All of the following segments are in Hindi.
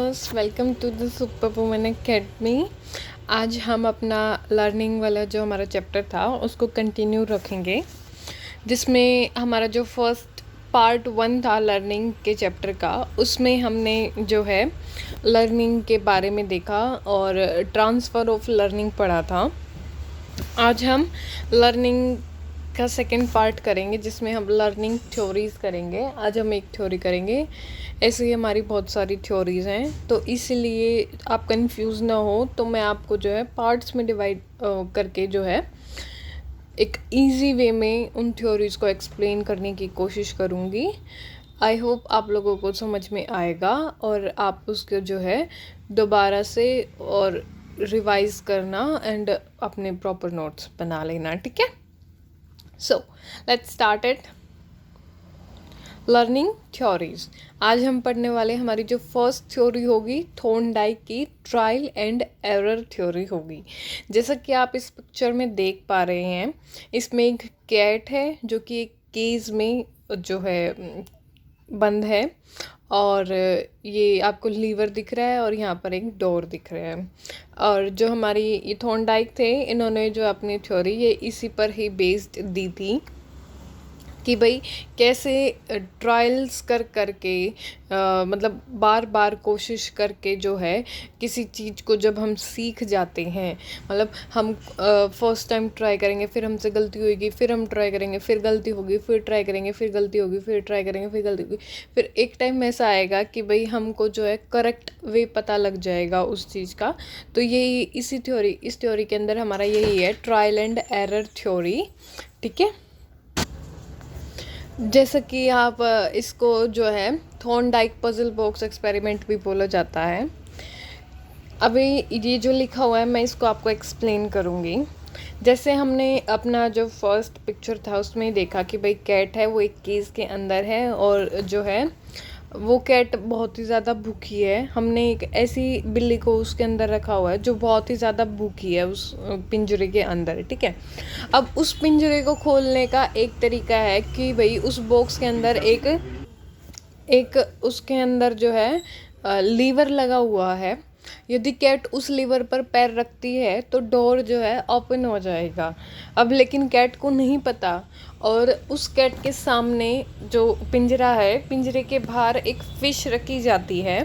Learners, welcome to the super woman academy. आज हम अपना लर्निंग वाला जो हमारा चैप्टर था उसको कंटिन्यू रखेंगे, जिसमें हमारा जो फर्स्ट पार्ट 1 था लर्निंग के चैप्टर का, उसमें हमने जो है लर्निंग के बारे में देखा और ट्रांसफ़र ऑफ लर्निंग पढ़ा था। आज हम लर्निंग का सेकेंड पार्ट करेंगे, जिसमें हम लर्निंग थ्योरीज़ करेंगे। आज हम एक थ्योरी करेंगे, ऐसे ही हमारी बहुत सारी थ्योरीज़ हैं, तो इसलिए आप कंफ्यूज ना हो, तो मैं आपको जो है पार्ट्स में डिवाइड करके जो है एक इजी वे में उन थ्योरीज़ को एक्सप्लेन करने की कोशिश करूँगी। आई होप आप लोगों को समझ में आएगा और आप उसको जो है दोबारा से और रिवाइज़ करना एंड अपने प्रॉपर नोट्स बना लेना, ठीक है। So let's start it. Learning theories. आज हम पढ़ने वाले, हमारी जो फर्स्ट थ्योरी होगी थॉर्नडाइक की ट्रायल एंड एरर थ्योरी होगी। जैसा कि आप इस पिक्चर में देख पा रहे हैं, इसमें एक कैट है जो कि एक केज में जो है बंद है, और ये आपको लीवर दिख रहा है और यहाँ पर एक डोर दिख रहा है। और जो हमारी ये थॉर्नडाइक थे, इन्होंने जो अपनी थ्योरी ये इसी पर ही बेस्ड दी थी कि भाई कैसे ट्रायल्स कर के मतलब बार बार कोशिश करके जो है किसी चीज़ को जब हम सीख जाते हैं, मतलब हम फर्स्ट टाइम ट्राई करेंगे, फिर हमसे गलती होगी, फिर हम ट्राई करेंगे, फिर गलती होगी, फिर ट्राई करेंगे, फिर गलती होगी, फिर ट्राई करेंगे, फिर गलती होगी, फिर एक टाइम ऐसा आएगा कि भाई हमको जो है करेक्ट वे पता लग जाएगा उस चीज़ का। तो यही इस थ्योरी के अंदर हमारा यही है, ट्रायल एंड एरर थ्योरी, ठीक है। जैसा कि आप इसको जो है थॉर्नडाइक पजल बॉक्स एक्सपेरिमेंट भी बोला जाता है। अभी ये जो लिखा हुआ है मैं इसको आपको एक्सप्लेन करूँगी। जैसे हमने अपना जो फर्स्ट पिक्चर था उसमें देखा कि भाई कैट है, वो एक केज के अंदर है और जो है वो कैट बहुत ही ज़्यादा भूखी है। हमने एक ऐसी बिल्ली को उसके अंदर रखा हुआ है जो बहुत ही ज़्यादा भूखी है उस पिंजरे के अंदर, ठीक है। अब उस पिंजरे को खोलने का एक तरीका है कि भाई उस बॉक्स के अंदर एक उसके अंदर जो है लीवर लगा हुआ है। यदि कैट उस लीवर पर पैर रखती है तो डोर जो है ओपन हो जाएगा। अब लेकिन कैट को नहीं पता, और उस कैट के सामने जो पिंजरा है, पिंजरे के बाहर एक फ़िश रखी जाती है।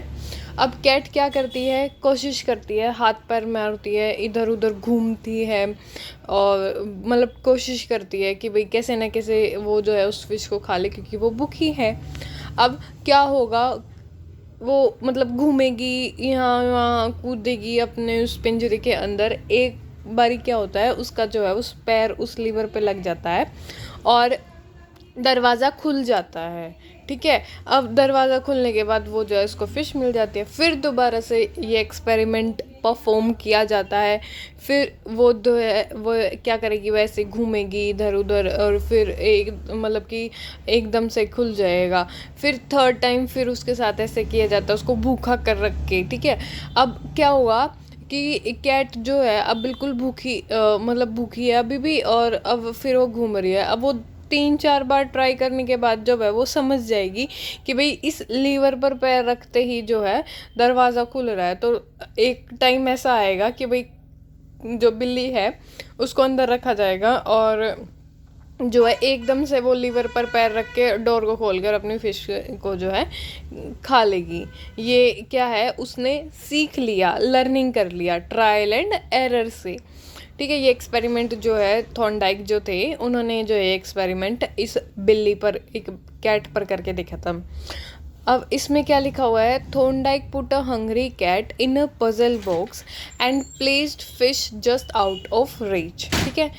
अब कैट क्या करती है, कोशिश करती है, हाथ पैर मारती है, इधर उधर घूमती है और मतलब कोशिश करती है कि भाई कैसे ना कैसे वो जो है उस फिश को खा ले, क्योंकि वो भूखी है। अब क्या होगा, वो मतलब घूमेगी, यहाँ वहाँ कूदेगी अपने उस पिंजरे के अंदर। एक बारी क्या होता है, उसका जो है उस पैर उस लीवर पे लग जाता है और दरवाज़ा खुल जाता है, ठीक है। अब दरवाज़ा खुलने के बाद वो जो है उसको फ़िश मिल जाती है। फिर दोबारा से ये एक्सपेरिमेंट परफॉर्म किया जाता है। फिर वो जो है वो क्या करेगी, वैसे घूमेगी इधर उधर और फिर एक मतलब कि एकदम से खुल जाएगा। फिर थर्ड टाइम फिर उसके साथ ऐसे किया जाता है, उसको भूखा कर रख के, ठीक है। अब क्या हुआ कि कैट जो है अब बिल्कुल भूखी मतलब भूखी है अभी भी, और अब फिर वो घूम रही है। अब वो 3-4 बार ट्राई करने के बाद जब है वो समझ जाएगी कि भाई इस लीवर पर पैर रखते ही जो है दरवाज़ा खुल रहा है। तो एक टाइम ऐसा आएगा कि भाई जो बिल्ली है उसको अंदर रखा जाएगा और जो है एकदम से वो लीवर पर पैर रख के डोर को खोलकर अपनी फिश को जो है खा लेगी। ये क्या है, उसने सीख लिया, लर्निंग कर लिया ट्रायल एंड एरर से, ठीक है। ये एक्सपेरिमेंट जो है थॉर्नडाइक जो थे, उन्होंने जो है एक्सपेरिमेंट इस बिल्ली पर, एक कैट पर करके देखा था। अब इसमें क्या लिखा हुआ है, Thorndike put a hungry cat in a puzzle box and placed fish just out of reach, ठीक है।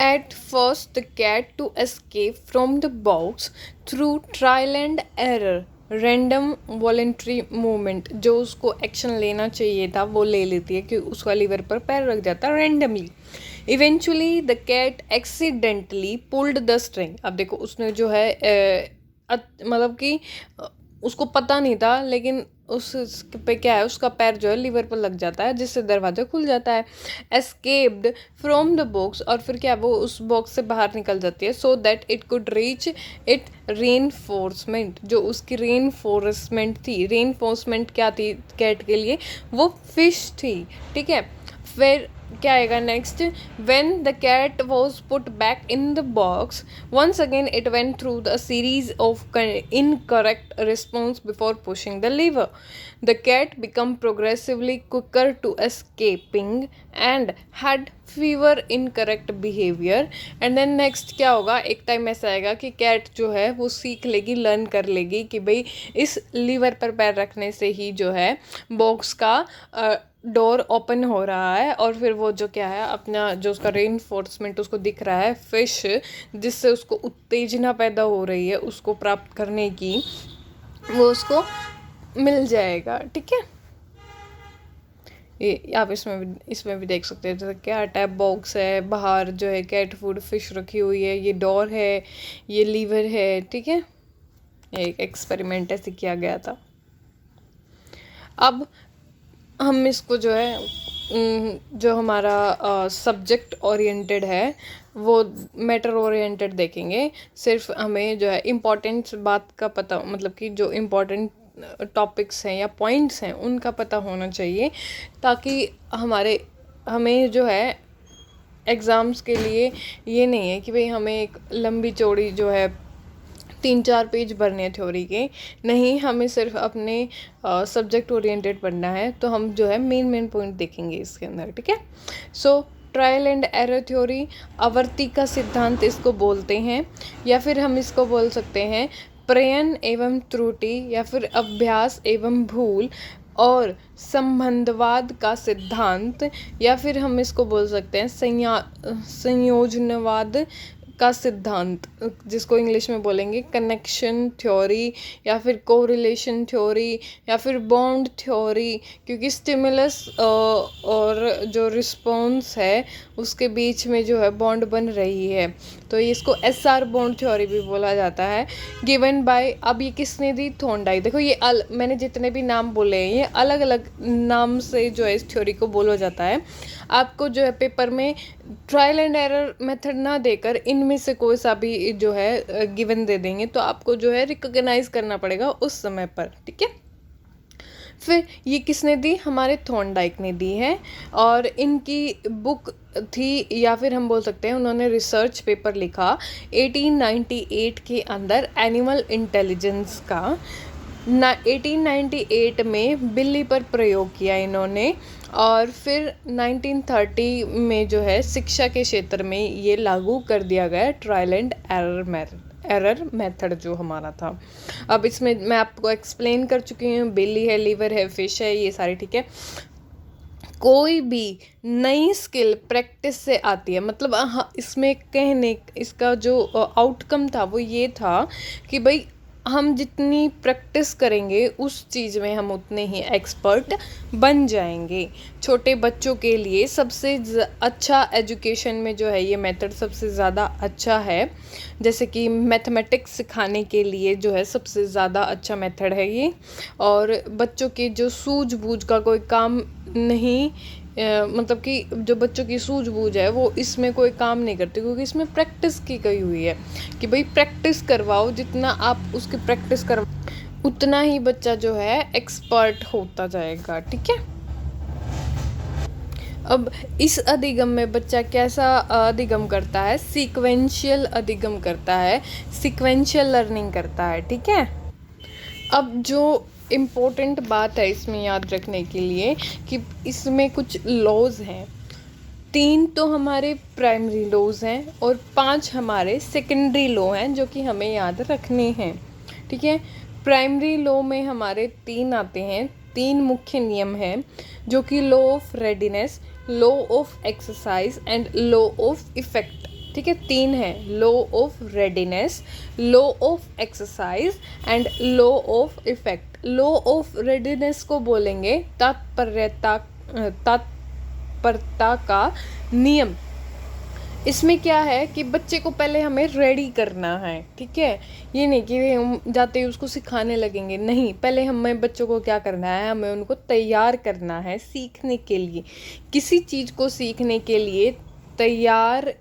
At first, the cat to escape from the box through trial and error, random voluntary movement, जो उसको एक्शन लेना चाहिए था वो ले लेती है कि उसका लीवर पर पैर रख जाता है randomly. Eventually the cat accidentally pulled the string. अब देखो उसने जो है मतलब कि उसको पता नहीं था, लेकिन उस पे क्या है, उसका पैर जो है लीवर पर लग जाता है, जिससे दरवाज़ा खुल जाता है। एस्केप्ड फ्रॉम द बॉक्स, और फिर क्या, वो उस बॉक्स से बाहर निकल जाती है, so that it could reach it reinforcement. जो उसकी रेनफोर्समेंट थी, रेनफोर्समेंट क्या थी कैट के लिए, वो फिश थी, ठीक है। फिर क्या आएगा next, when the cat was put back in the box once again it went through a series of incorrect response before pushing the lever. The cat became progressively quicker to escaping and had fewer incorrect behavior. And then next क्या होगा, एक टाइम ऐसा आएगा कि कैट जो है वो सीख लेगी, लर्न कर लेगी कि भाई इस लीवर पर पैर रखने से ही जो है बॉक्स का डोर ओपन हो रहा है, और फिर वो जो क्या है, अपना जो उसका रेनफोर्समेंट उसको दिख रहा है फिश, जिससे उसको उत्तेजना पैदा हो रही है उसको प्राप्त करने की, वो उसको मिल जाएगा, ठीक है। ये आप इसमें भी देख सकते हैं, जैसे कैट है, बॉक्स है, बाहर जो है कैट फूड फिश रखी हुई है, ये डोर है, ये लीवर है, ठीक है। एक एक्सपेरिमेंट ऐसे किया गया था। अब हम इसको जो है जो हमारा सब्जेक्ट ओरिएंटेड है वो मैटर ओरिएंटेड देखेंगे। सिर्फ हमें जो है इम्पोर्टेंट बात का पता, मतलब कि जो इम्पोर्टेंट टॉपिक्स हैं या पॉइंट्स हैं उनका पता होना चाहिए, ताकि हमें जो है एग्ज़ाम्स के लिए ये नहीं है कि भाई हमें एक लंबी चौड़ी जो है 3-4 पेज भरने हैं थ्योरी के, नहीं, हमें सिर्फ अपने सब्जेक्ट ओरिएंटेड पढ़ना है, तो हम जो है मेन पॉइंट देखेंगे इसके अंदर, ठीक है। सो ट्रायल एंड एरर थ्योरी, आवर्ती का सिद्धांत इसको बोलते हैं, या फिर हम इसको बोल सकते हैं प्रयन एवं त्रुटि, या फिर अभ्यास एवं भूल, और संबंधवाद का सिद्धांत, या फिर हम इसको बोल सकते हैं संयोजनवाद का सिद्धांत, जिसको इंग्लिश में बोलेंगे कनेक्शन थ्योरी, या फिर कोरिलेशन थ्योरी, या फिर बॉन्ड थ्योरी, क्योंकि स्टिमुलस और जो रिस्पॉन्स है उसके बीच में जो है बॉन्ड बन रही है, तो इसको एसआर बॉन्ड थ्योरी भी बोला जाता है। गिवन बाय, अब ये किसने दी, थॉर्नडाइक। देखो ये मैंने जितने भी नाम बोले हैं ये अलग अलग नाम से जो है इस थ्योरी को बोला जाता है। आपको जो है पेपर में ट्रायल एंड एरर मेथड ना देकर इनमें से कोई सा भी जो है गिवन दे देंगे, तो आपको जो है रिकॉग्नाइज करना पड़ेगा उस समय पर, ठीक है। फिर ये किसने दी, हमारे थॉर्नडाइक ने दी है, और इनकी बुक थी, या फिर हम बोल सकते हैं उन्होंने रिसर्च पेपर लिखा 1898 के अंदर एनिमल इंटेलिजेंस का। 1898 में बिल्ली पर प्रयोग किया इन्होंने, और फिर 1930 में जो है शिक्षा के क्षेत्र में ये लागू कर दिया गया ट्रायल एंड एरर मेथड जो हमारा था। अब इसमें मैं आपको एक्सप्लेन कर चुकी हूँ, बिल्ली है, लीवर है, फिश है, ये सारी, ठीक है। कोई भी नई स्किल प्रैक्टिस से आती है, मतलब इसमें कहने इसका जो आउटकम था वो ये था कि भाई हम जितनी प्रैक्टिस करेंगे उस चीज़ में हम उतने ही एक्सपर्ट बन जाएंगे। छोटे बच्चों के लिए सबसे अच्छा एजुकेशन में जो है ये मेथड सबसे ज़्यादा अच्छा है, जैसे कि मैथमेटिक्स सिखाने के लिए जो है सबसे ज़्यादा अच्छा मेथड है ये, और बच्चों के जो सूझबूझ का कोई काम नहीं, मतलब कि जो बच्चों की सूझबूझ है वो इसमें कोई काम नहीं करती, क्योंकि इसमें प्रैक्टिस की गई हुई है कि भाई प्रैक्टिस करवाओ, जितना आप उसकी प्रैक्टिस करवाओ उतना ही बच्चा जो है एक्सपर्ट होता जाएगा, ठीक है। अब इस अधिगम में बच्चा कैसा अधिगम करता है, सीक्वेंशियल अधिगम करता है, सीक्वेंशियल लर्निंग करता है, ठीक है। अब जो इम्पोर्टेंट बात है इसमें याद रखने के लिए कि इसमें कुछ लॉज हैं, 3 तो हमारे प्राइमरी लॉज हैं और 5 हमारे सेकेंडरी लॉ हैं जो कि हमें याद रखने हैं, ठीक है। प्राइमरी लॉ में हमारे 3 आते हैं, 3 मुख्य नियम हैं, जो कि law of readiness, law of exercise and law of effect, ठीक है। 3 है, law of readiness, law of exercise and law of effect. Law of readiness को बोलेंगे तत्परता का नियम, इसमें क्या है कि बच्चे को पहले हमें रेडी करना है, ठीक है। ये नहीं कि हम जाते ही उसको सिखाने लगेंगे, नहीं, पहले हमें बच्चों को क्या करना है, हमें उनको तैयार करना है सीखने के लिए। किसी चीज़ को सीखने के लिए तैयार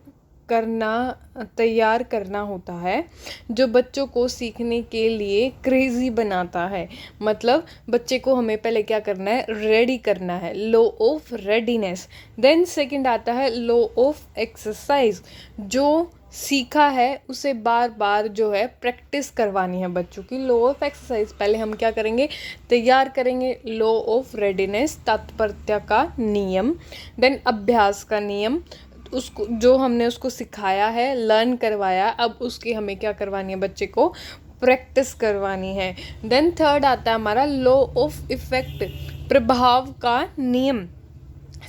करना होता है, जो बच्चों को सीखने के लिए क्रेजी बनाता है। मतलब बच्चे को हमें पहले क्या करना है, रेडी करना है, लो ऑफ रेडीनेस। देन सेकंड आता है लो ऑफ एक्सरसाइज, जो सीखा है उसे बार बार जो है प्रैक्टिस करवानी है बच्चों की। लो ऑफ एक्सरसाइज, पहले हम क्या करेंगे, तैयार करेंगे। लो ऑफ रेडीनेस, तात्पर्य का नियम। देन अभ्यास का नियम, उसको जो हमने उसको सिखाया है, लर्न करवाया, अब उसकी हमें क्या करवानी है, बच्चे को प्रैक्टिस करवानी है। देन थर्ड आता है हमारा लो ऑफ इफेक्ट, प्रभाव का नियम।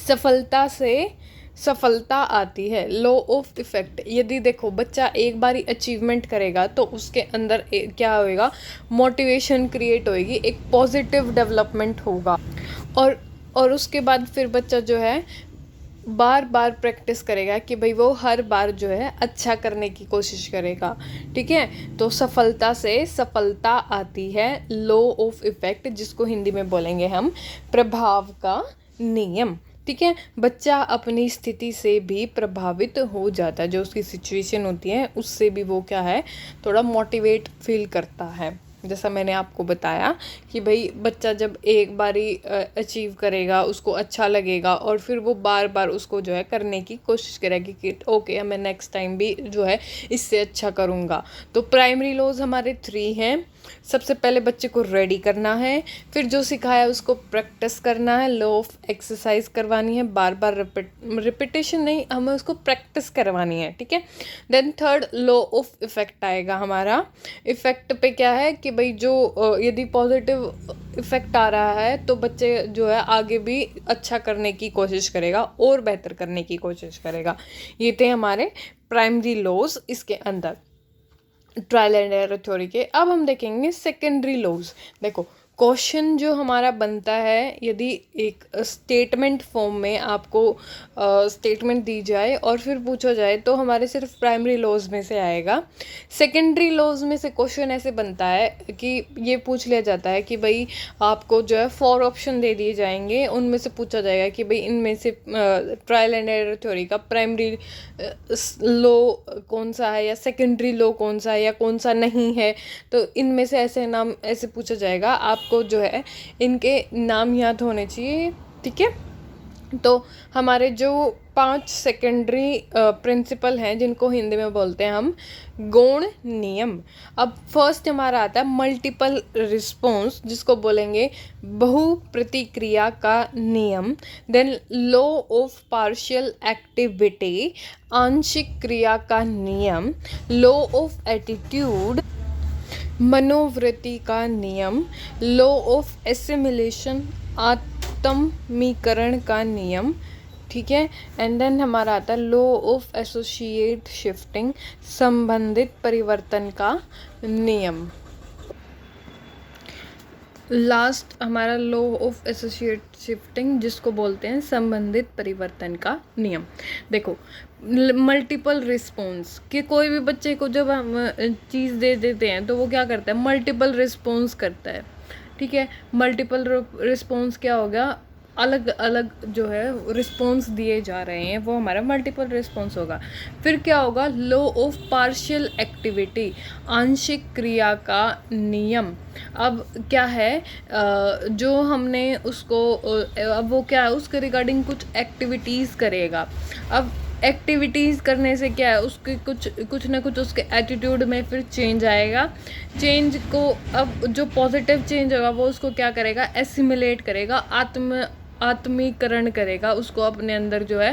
सफलता से सफलता आती है, लो ऑफ इफेक्ट। यदि देखो बच्चा एक बारी अचीवमेंट करेगा तो उसके अंदर क्या होएगा, मोटिवेशन क्रिएट होएगी, एक पॉजिटिव डेवलपमेंट होगा। और उसके बाद फिर बच्चा जो है बार बार प्रैक्टिस करेगा कि भाई वो हर बार जो है अच्छा करने की कोशिश करेगा, ठीक है। तो सफलता से सफलता आती है, लो ऑफ इफेक्ट, जिसको हिंदी में बोलेंगे हम प्रभाव का नियम, ठीक है। बच्चा अपनी स्थिति से भी प्रभावित हो जाता है, जो उसकी सिचुएशन होती है उससे भी वो क्या है, थोड़ा मोटिवेट फील करता है। जैसा मैंने आपको बताया कि भाई बच्चा जब एक बारी अचीव करेगा, उसको अच्छा लगेगा और फिर वो बार बार उसको जो है करने की कोशिश करेगी कि ओके मैं नेक्स्ट टाइम भी जो है इससे अच्छा करूँगा। तो प्राइमरी लॉज हमारे 3 हैं। सबसे पहले बच्चे को रेडी करना है, फिर जो सिखाया उसको प्रैक्टिस करना है, लो ऑफ एक्सरसाइज करवानी है, बार बार रिपीटेशन नहीं, हमें उसको प्रैक्टिस करवानी है, ठीक है। Then third law of effect आएगा हमारा। इफेक्ट पे क्या है कि भाई जो यदि पॉजिटिव इफेक्ट आ रहा है तो बच्चे जो है आगे भी अच्छा करने की कोशिश करेगा और बेहतर करने की कोशिश करेगा। ये थे हमारे प्राइमरी लॉज इसके अंदर, ट्रायल एंड एरर थ्योरी के। अब हम देखेंगे सेकेंडरी लॉज। देखो क्वेश्चन जो हमारा बनता है, यदि एक स्टेटमेंट फॉर्म में आपको स्टेटमेंट दी जाए और फिर पूछा जाए तो हमारे सिर्फ प्राइमरी लॉज में से आएगा। सेकेंडरी लॉज में से क्वेश्चन ऐसे बनता है कि ये पूछ लिया जाता है कि भाई आपको जो है 4 ऑप्शन दे दिए जाएंगे, उनमें से पूछा जाएगा कि भाई इनमें से ट्रायल एंड एरर थ्योरी का प्राइमरी लॉ कौन सा है या सेकेंडरी लॉ कौन सा है या कौन सा नहीं है। तो इनमें से ऐसे नाम ऐसे पूछा जाएगा, आपको जो है इनके नाम याद होने चाहिए, ठीक है। तो हमारे जो 5 सेकेंडरी प्रिंसिपल हैं जिनको हिंदी में बोलते हैं हम गौण नियम। अब फर्स्ट हमारा आता है मल्टीपल रिस्पॉन्स, जिसको बोलेंगे बहु प्रतिक्रिया का नियम। Then law of partial activity, आंशिक क्रिया का नियम। लॉ ऑफ एटीट्यूड, मनोवृत्ति का नियम। लॉ ऑफ एसिमिलेशन, आत्मीकरण का नियम, ठीक है। एंड देन हमारा आता है लॉ ऑफ एसोसिएट शिफ्टिंग, संबंधित परिवर्तन का नियम। लास्ट हमारा लॉ ऑफ एसोसिएट शिफ्टिंग, जिसको बोलते हैं संबंधित परिवर्तन का नियम। देखो मल्टीपल रिस्पॉन्स, कि कोई भी बच्चे को जब हम चीज़ दे देते हैं तो वो क्या करता है, मल्टीपल रिस्पॉन्स करता है, ठीक है। मल्टीपल रिस्पॉन्स क्या होगा, अलग अलग जो है रिस्पॉन्स दिए जा रहे हैं, वो हमारा मल्टीपल रिस्पॉन्स होगा। फिर क्या होगा, लॉ ऑफ पार्शियल एक्टिविटी, आंशिक क्रिया का नियम। अब क्या है, जो हमने उसको अब वो क्या है, उसके रिगार्डिंग कुछ एक्टिविटीज़ करेगा। अब एक्टिविटीज़ करने से क्या है, उसके कुछ ना कुछ उसके एटीट्यूड में फिर चेंज आएगा। चेंज को अब जो पॉजिटिव चेंज होगा वो उसको क्या करेगा, एसिमिलेट करेगा, आत्मीकरण करेगा, उसको अपने अंदर जो है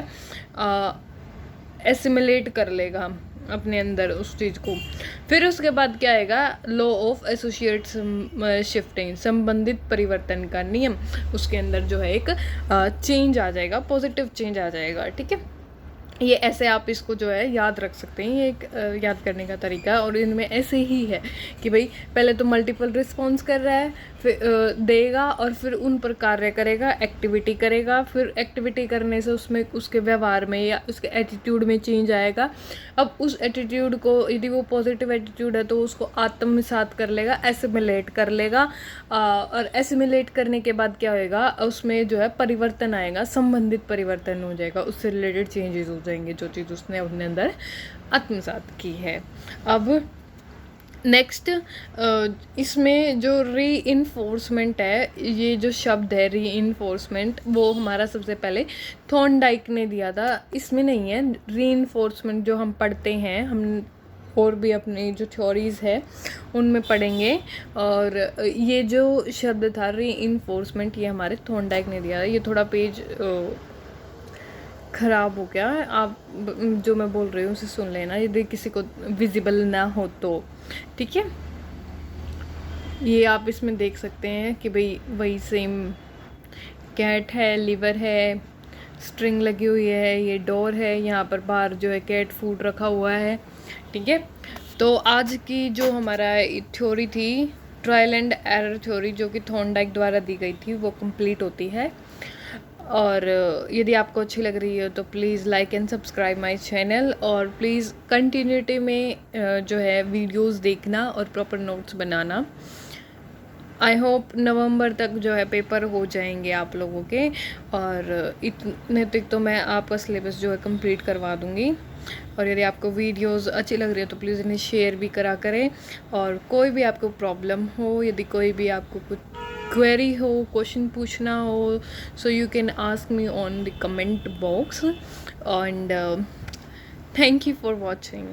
एसिमिलेट कर लेगा अपने अंदर उस चीज़ को। फिर उसके बाद क्या आएगा, लॉ ऑफ एसोसिएट शिफ्टिंग, संबंधित परिवर्तन का नियम। उसके अंदर जो है एक चेंज आ जाएगा, पॉजिटिव चेंज आ जाएगा, ठीक है। ये ऐसे आप इसको जो है याद रख सकते हैं, ये एक याद करने का तरीका है। और इनमें ऐसे ही है कि भाई पहले तो मल्टीपल रिस्पॉन्स कर रहा है, देगा और फिर उन पर कार्य करेगा, एक्टिविटी करेगा। फिर एक्टिविटी करने से उसमें उसके व्यवहार में या उसके एटीट्यूड में चेंज आएगा। अब उस एटीट्यूड को, यदि वो पॉजिटिव एटीट्यूड है तो उसको आत्मसात कर लेगा, एसिमिलेट कर लेगा। और एसिमिलेट करने के बाद क्या होएगा, उसमें जो है परिवर्तन आएगा, संबंधित परिवर्तन हो जाएगा, उससे रिलेटेड चेंजेस हो जाएंगे जो चीज़ उसने अपने अंदर आत्मसात की है। अब नेक्स्ट इसमें जो री-इन्फोर्समेंट है, ये जो शब्द है री-इन्फोर्समेंट, वो हमारा सबसे पहले थॉर्नडाइक ने दिया था। इसमें नहीं है री-इन्फोर्समेंट जो हम पढ़ते हैं, हम और भी अपनी जो थ्योरीज़ है उनमें पढ़ेंगे। और ये जो शब्द था री-इन्फोर्समेंट, ये हमारे थॉर्नडाइक ने दिया था। ये थोड़ा पेज ख़राब हो गया है, आप जो मैं बोल रही हूँ उसे सुन लेना यदि किसी को विजिबल ना हो तो, ठीक है। ये आप इसमें देख सकते हैं कि भाई वही सेम कैट है, लिवर है, स्ट्रिंग लगी हुई है, ये डोर है, यहाँ पर बाहर जो है कैट फूड रखा हुआ है, ठीक है। तो आज की जो हमारा थ्योरी थी, ट्रायल एंड एरर थ्योरी, जो कि थॉर्नडाइक द्वारा दी गई थी, वो कंप्लीट होती है। और यदि आपको अच्छी लग रही है तो please like and subscribe my channel, और प्लीज़ कंटिन्यूटी में जो है वीडियोस देखना और प्रॉपर नोट्स बनाना। आई होप नवंबर तक जो है पेपर हो जाएंगे आप लोगों के, और इतने तक तो मैं आपका सिलेबस जो है कंप्लीट करवा दूँगी। और यदि आपको वीडियोस अच्छी लग रही है तो प्लीज़ इन्हें शेयर भी करा करें। और कोई भी आपको प्रॉब्लम हो, यदि कोई भी आपको कुछ क्वेरी हो, क्वेश्चन पूछना हो, so you can ask me on the comment box, and thank you for watching.